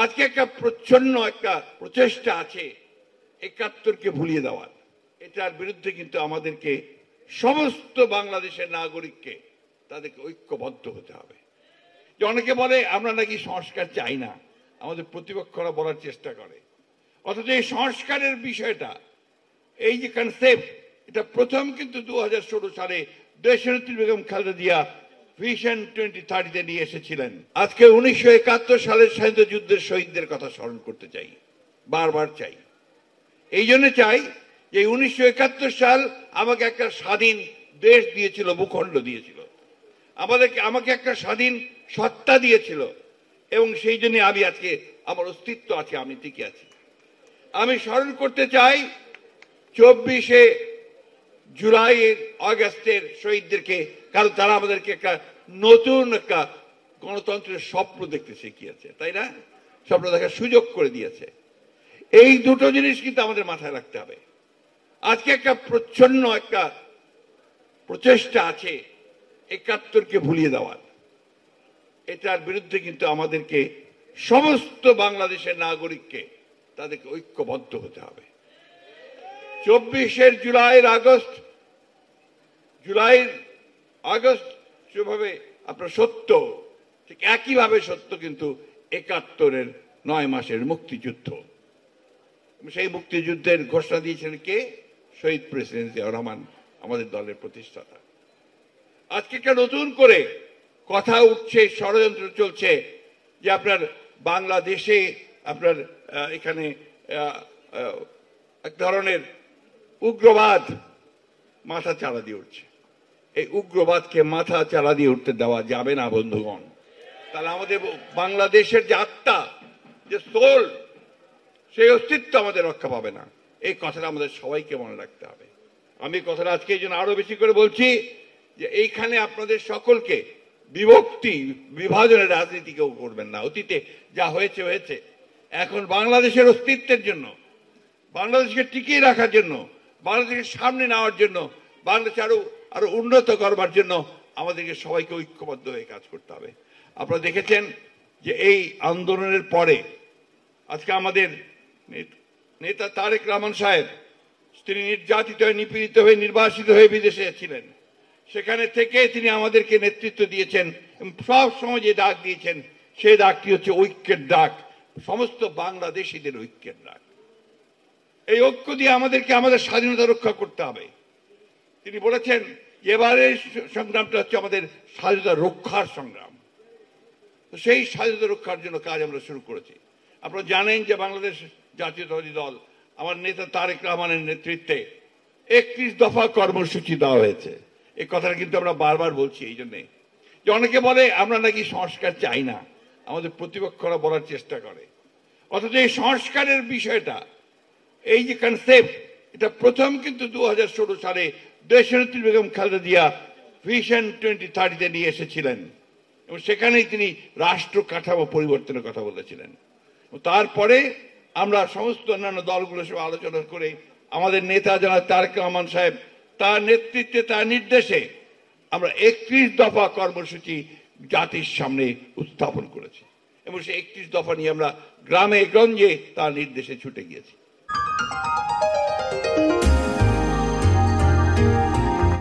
আজকে একটা প্রচ্ছন্ন একটা প্রচেষ্টা আছে ৭১কে ভুলিয়ে দেওয়ার। এটার বিরুদ্ধে কিন্তু আমাদেরকে সমস্ত বাংলাদেশের নাগরিককে তাদেরকে ঐক্যবদ্ধ হতে হবে। যে অনেকে বলে আমরা নাকি সংস্কার চাই না, আমাদের প্রতিপক্ষরা বলার চেষ্টা করে, অথচ এই সংস্কারের বিষয়টা, এই যে কনসেপ্ট, এটা প্রথম কিন্তু 2016 সালে দেশনেত্রী বেগম খালেদা জিয়া ভিশন 2030 নিয়ে এসেছিলেন। আজকে 1971 সালের স্বাধীনতা যুদ্ধের শহীদদের কথা স্মরণ করতে চাই, বারবার চাই। এই জন্য চাই যে 1971 সাল আমাকে একটা স্বাধীন দেশ দিয়েছিল, ভূখণ্ড দিয়েছিল, আমাকে একটা স্বাধীন সত্তা দিয়েছিল, এবং সেই জন্য আমি আজকে আমার অস্তিত্ব আছে, আমি টিকে আছি। আমি স্মরণ করতে চাই 24শে জুলাই আগস্টের শহীদদেরকে, কারণ তারা আমাদেরকে একটা নতুন একটা গণতন্ত্রের স্বপ্ন দেখতে শিখিয়েছে, তাই না? স্বপ্ন দেখার সুযোগ করে দিয়েছে। এই দুটো জিনিস কিন্তু আমাদের মাথায় রাখতে হবে। আজকে একটা প্রচ্ছন্ন একটা প্রচেষ্টা আছে ৭১কে ভুলিয়ে দেওয়ার। এটার বিরুদ্ধে কিন্তু আমাদেরকে সমস্ত বাংলাদেশের নাগরিককে তাদেরকে ঐক্যবদ্ধ হতে হবে। 24শে জুলাইয়ের আগস্ট যেভাবে আপনার সত্য, ঠিক একইভাবে সত্য কিন্তু ৭১-এর 9 মাসের মুক্তিযুদ্ধ। সেই মুক্তিযুদ্ধের ঘোষণা দিয়েছিলেন কে? শহীদ প্রেসিডেন্ট জিয়াউর রহমান, আমাদের দলের প্রতিষ্ঠাতা। আজকে একটা নতুন করে কথা উঠছে, ষড়যন্ত্র চলছে যে আপনার বাংলাদেশে আপনার এখানে এক ধরনের উগ্রবাদ মাথা চাড়া দিয়ে উঠছে। এই উগ্রবাদকে মাথা চাড়া দিয়ে উঠতে দেওয়া যাবে না বন্ধুগণ। তাহলে আমাদের বাংলাদেশের যে আত্মা, যে সোল, সেই অস্তিত্ব আমাদের রক্ষা পাবে না। এই কথাটা আমাদের সবাইকে মনে রাখতে হবে। আমি কথাটা আজকে এই জন্য আরো বেশি করে বলছি যে এইখানে আপনাদের সকলকে বিভক্তি বিভাজনের রাজনীতি কেউ করবেন না। অতীতে যা হয়েছে হয়েছে। এখন বাংলাদেশের অস্তিত্বের জন্য, বাংলাদেশকে টিকিয়ে রাখার জন্য, বাংলাদেশকে সামনে নেওয়ার জন্য, বাংলাদেশ আরো উন্নত করবার জন্য আমাদেরকে সবাইকে ঐক্যবদ্ধ হয়ে কাজ করতে হবে। আপনারা দেখেছেন যে এই আন্দোলনের পরে আজকে আমাদের নেতা তারেক রহমান সাহেব, তিনি নির্যাতিত হয়ে, নিপীড়িত হয়ে, নির্বাসিত হয়ে বিদেশে ছিলেন। সেখানে থেকে তিনি আমাদেরকে নেতৃত্ব দিয়েছেন, সব সময় যে ডাক দিয়েছেন সেই ডাকটি হচ্ছে ঐক্যের ডাক, সমস্ত বাংলাদেশিদের ঐক্যের ডাক। এই ঐক্য দিয়ে আমাদেরকে আমাদের স্বাধীনতা রক্ষা করতে হবে। তিনি বলেছেন এবারের সংগ্রামটা হচ্ছে আমাদের স্বাধীনতা রক্ষার সংগ্রাম। তো সেই স্বাধীনতা রক্ষার জন্য কাজ আমরা শুরু করেছি। আপনারা জানেন যে বাংলাদেশ জাতীয়তাবাদী দল, আমার নেতা তারেক রহমানের নেতৃত্বে 31 দফা কর্মসূচি দেওয়া হয়েছে। এই কথাটা কিন্তু আমরা বারবার বলছি এই জন্যে যে অনেকে বলে আমরা নাকি সংস্কার চাই না, আমাদের প্রতিপক্ষরা বলার চেষ্টা করে, অথচ এই সংস্কারের বিষয়টা, এই যে কনসেপ্ট, এটা প্রথম কিন্তু 2016 সালে দেশনেত্রী বেগম খালেদা জিয়া ভিশন 2030 নিয়ে এসেছিলেন, এবং সেখানেই তিনি রাষ্ট্র কাঠামো পরিবর্তনের কথা বলেছিলেন। তারপরে আমরা সমস্ত অন্যান্য দলগুলোর সঙ্গে আলোচনা করে আমাদের নেতা জনাব তারেক রহমান সাহেব, তার নেতৃত্বে, তার নির্দেশে আমরা 31 দফা কর্মসূচি জাতির সামনে উত্থাপন করেছি, এবং সেই 31 দফা নিয়ে আমরা গ্রামে গঞ্জে তার নির্দেশে ছুটে গিয়েছি।